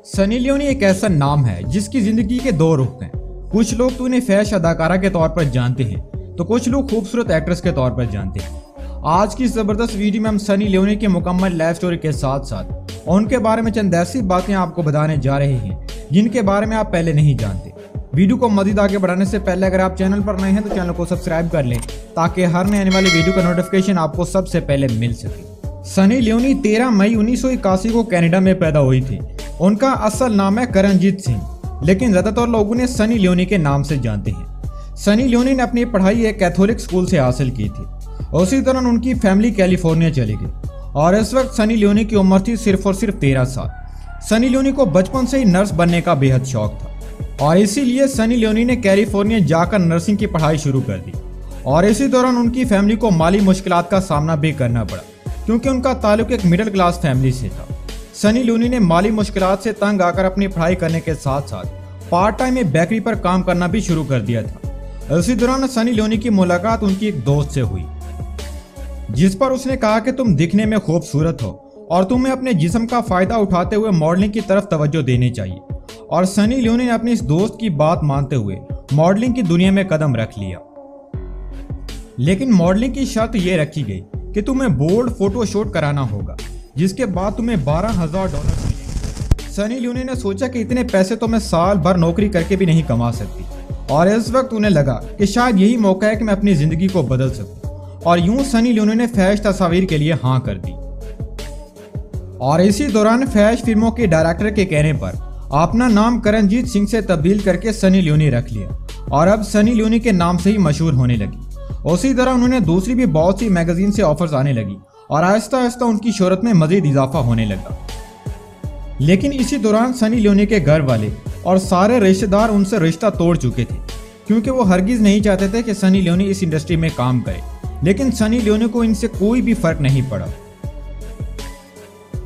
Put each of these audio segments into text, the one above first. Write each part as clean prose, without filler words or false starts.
Sunny Leone एक ऐसा नाम है जिसकी जिंदगी के दो रुख हैं। कुछ लोग तो उन्हें फैश अदाकारा के तौर पर जानते हैं तो कुछ लोग खूबसूरत एक्ट्रेस के तौर पर जानते हैं। आज की जबरदस्त वीडियो में हम सनी लियोनी की मुकम्मल लाइफ स्टोरी के साथ साथ उनके बारे में चंद ऐसी बातें आपको बताने जा रहे हैं जिनके बारे में आप पहले नहीं जानते। वीडियो को मजीद आगे बढ़ाने से पहले अगर आप चैनल पर नए हैं तो चैनल को सब्सक्राइब कर लें ताकि हर नए आने वाली वीडियो का नोटिफिकेशन आपको सबसे पहले मिल सके। सनी लियोनी 13 मई 1981 को कनाडा में पैदा हुई थी। उनका असल नाम है करणजीत सिंह, लेकिन ज्यादातर लोग उन्हें सनी लियोनी के नाम से जानते हैं। सनी लियोनी ने अपनी पढ़ाई एक कैथोलिक स्कूल से हासिल की थी। उसी दौरान उनकी फैमिली कैलिफोर्निया चली गई और इस वक्त सनी लियोनी की उम्र थी सिर्फ और सिर्फ 13 साल। सनी लियोनी को बचपन से ही नर्स बनने का बेहद शौक था और इसीलिए सनी लियोनी ने कैलिफोर्निया जाकर नर्सिंग की पढ़ाई शुरू कर दी। और इसी दौरान उनकी फैमिली को माली मुश्किलात का सामना भी करना पड़ा क्योंकि उनका ताल्लुक एक मिडिल क्लास फैमिली से था। सनी लियोनी ने माली मुश्किलात से तंग आकर अपनी पढ़ाई करने के साथ साथ पार्ट टाइम में बेकरी पर काम करना भी शुरू कर दिया था। इसी दौरान सनी लियोनी की मुलाकात उनकी एक दोस्त से हुई जिस पर उसने कहा कि तुम दिखने में खूबसूरत हो और तुम्हें अपने जिस्म का फायदा उठाते हुए मॉडलिंग की तरफ तवज्जो देनी चाहिए। और सनी लियोनी ने अपनी इस दोस्त की बात मानते हुए मॉडलिंग की दुनिया में कदम रख लिया। लेकिन मॉडलिंग की शर्त यह रखी गई कि तुम्हें बोल्ड फोटो शूट कराना होगा जिसके बाद तुम्हें $12,000 मिलेंगे। सनी लियोनी ने सोचा कि इतने पैसे तो मैं साल भर नौकरी करके भी नहीं कमा सकती और इस वक्त उन्हें लगा कि शायद यही मौका है कि मैं अपनी जिंदगी को बदल सकूं। और यूं सनी लियोनी ने फैश तस्वीर के लिए हाँ कर दी। और इसी दौरान फैश फिल्मों के डायरेक्टर के कहने पर अपना नाम करणजीत सिंह से तब्दील करके सनी लियोनी रख लिया और अब सनी लियोनी के नाम से ही मशहूर होने लगी। उसी दौरान उन्हें दूसरी भी बहुत सी मैगजीन से ऑफर्स आने लगी और आहिस्ता आहिस्ता उनकी शोहरत में मजीद इजाफा होने लगा। लेकिन इसी दौरान सनी लियोनी के घर वाले और सारे रिश्तेदार उनसे रिश्ता तोड़ चुके थे क्योंकि वो हरगिज नहीं चाहते थे कि सनी लियोनी इस इंडस्ट्री में काम करे। लेकिन सनी लियोनी को इनसे कोई भी फर्क नहीं पड़ा।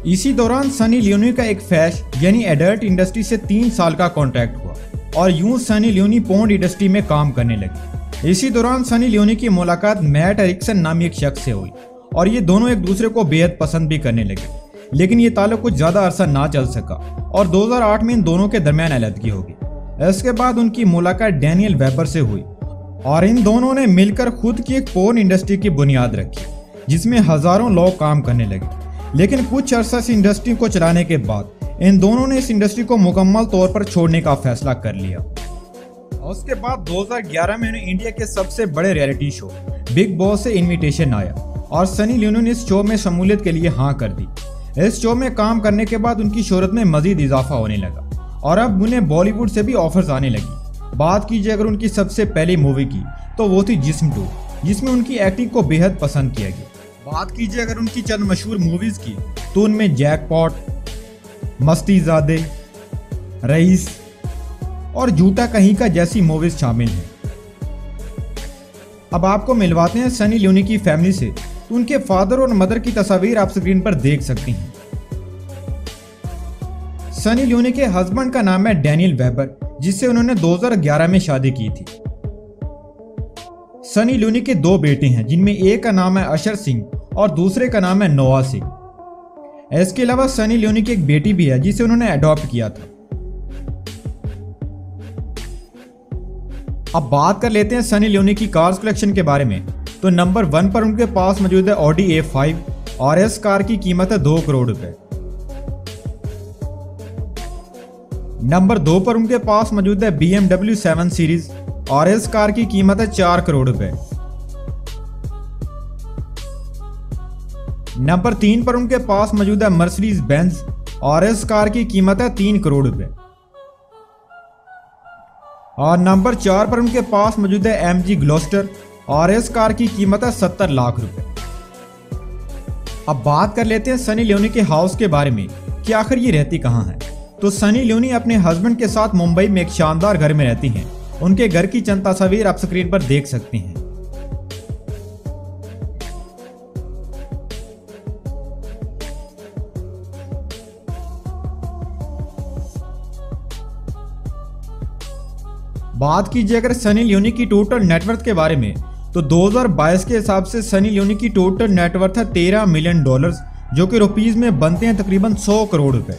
इसी दौरान सनी लियोनी का एक फैश यानी एडल्ट इंडस्ट्री से 3 साल का कॉन्ट्रैक्ट हुआ और यूं सनी लियोनी पोर्न इंडस्ट्री में काम करने लगी। इसी दौरान सनी लियोनी की मुलाकात मैट एरिक्सन नामी एक शख्स से हुई और ये दोनों एक दूसरे को बेहद पसंद भी करने लगे। लेकिन ये ताल्लुक कुछ ज्यादा अरसा ना चल सका और 2008 में इन दोनों के दरमियान अलहदगी हो गई। इसके बाद उनकी मुलाकात डैनियल वेबर से हुई और इन दोनों ने मिलकर खुद की एक पोर्न इंडस्ट्री की बुनियाद रखी जिसमें हजारों लोग काम करने लगे। लेकिन कुछ अरसा इस इंडस्ट्री को चलाने के बाद इन दोनों ने इस इंडस्ट्री को मुकम्मल तौर पर छोड़ने का फैसला कर लिया। उसके बाद 2011 में उन्हें इंडिया के सबसे बड़े रियलिटी शो बिग बॉस से इनविटेशन आया और सनी लियोनी ने इस शो में शमूलियत के लिए हाँ कर दी। इस शो में काम करने के बाद उनकी शोहरत में मजीद इजाफा होने लगा और अब उन्हें बॉलीवुड से भी ऑफर्स आने लगी। बात कीजिए अगर उनकी सबसे पहली मूवी की तो वो थी जिस्म 2 जिसमें उनकी एक्टिंग को बेहद पसंद किया गया। बात कीजिए अगर उनकी चंद मशहूर मूवीज की तो उनमें जैकपॉट, मस्तीजादे, रईस और झूठा कहीं का जैसी मूवीज शामिल हैं। अब आपको मिलवाते हैं सनी लियोनी की फैमिली से, तो उनके फादर और मदर की तस्वीर आप स्क्रीन पर देख सकती हैं। सनी लियोनी के हस्बैंड का नाम है डैनियल वेबर जिससे उन्होंने 2011 में शादी की थी। सनी लियोनी के 2 बेटे हैं जिनमें एक का नाम है अशर सिंह और दूसरे का नाम है नोआ सिंह। इसके अलावा सनी लियोनी की एक बेटी भी है जिसे उन्होंने अडॉप्ट किया था। अब बात कर लेते हैं सनी लियोनी की कार्स कलेक्शन के बारे में। तो नंबर 1 पर उनके पास मौजूद है ऑडी A5 और इस कार की कीमत है 2 करोड़ रुपए। नंबर 2 पर उनके पास मौजूद है BMW 7 सीरीज और इस कार की कीमत है 4 करोड़ रुपए। नंबर 3 पर उनके पास मौजूद है मर्सिडीज बेंज और इस कार की कीमत है 3 करोड़ रुपए। और नंबर 4 पर उनके पास मौजूद है MG ग्लोस्टर और इस कार की कीमत है 70 लाख रुपए। अब बात कर लेते हैं सनी लियोनी के हाउस के बारे में कि आखिर ये रहती कहाँ है। तो सनी लियोनी अपने हस्बैंड के साथ मुंबई में एक शानदार घर में रहती हैं। उनके घर की चंद तस्वीर आप स्क्रीन पर देख सकते हैं। बात कीजिए अगर सनी लियोनी की टोटल नेटवर्थ के बारे में तो 2022 के हिसाब से सनी लियोनी की टोटल नेटवर्थ है $13 मिलियन जो कि रुपीज में बनते हैं तकरीबन 100 करोड़ रुपए।